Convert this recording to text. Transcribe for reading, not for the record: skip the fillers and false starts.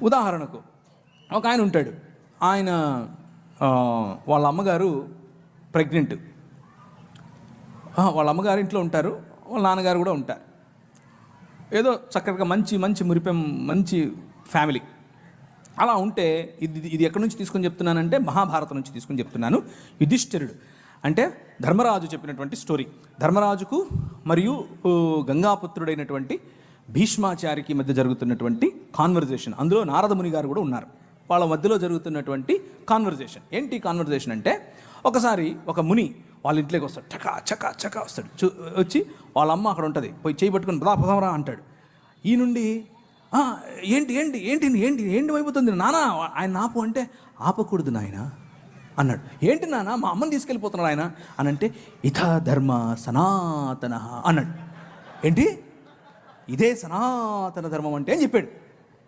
ఉదాహరణకు ఒక ఆయన ఉంటాడు, ఆయన వాళ్ళ అమ్మగారు ప్రెగ్నెంట్, వాళ్ళ అమ్మగారు ఇంట్లో ఉంటారు, వాళ్ళ నాన్నగారు కూడా ఉంటారు. ఏదో చక్కగా మంచి మంచి మురిపెం మంచి ఫ్యామిలీ. అలా ఉంటే ఇది ఎక్కడి నుంచి తీసుకొని చెప్తున్నానంటే మహాభారతం నుంచి తీసుకొని చెప్తున్నాను. యుధిష్ఠిరుడు అంటే ధర్మరాజు చెప్పినటువంటి స్టోరీ. ధర్మరాజుకు మరియు గంగాపుత్రుడైనటువంటి భీష్మాచారికి మధ్య జరుగుతున్నటువంటి కాన్వర్జేషన్. అందులో నారదముని గారు కూడా ఉన్నారు. వాళ్ళ మధ్యలో జరుగుతున్నటువంటి కాన్వర్జేషన్. ఏంటి కాన్వర్జేషన్ అంటే, ఒకసారి ఒక ముని వాళ్ళ ఇంట్లోకి వస్తాడు, చకా చకా చకా వస్తాడు. వచ్చి వాళ్ళ అమ్మ అక్కడ ఉంటుంది, పోయి చేయి పట్టుకుని పదాపదవరా అంటాడు. ఈ నుండి ఏంటి ఏంటి ఏంటి ఏంటి ఏంటి అయిపోతుంది నానా, ఆయన ఆపు అంటే ఆపకూడదు నాయన అన్నాడు. ఏంటి నాన్న, మా అమ్మని తీసుకెళ్ళిపోతున్నాడు ఆయన అని అంటే, ఇథ ధర్మ సనాతన అన్నాడు. ఏంటి ఇదే సనాతన ధర్మం అంటే అని చెప్పాడు.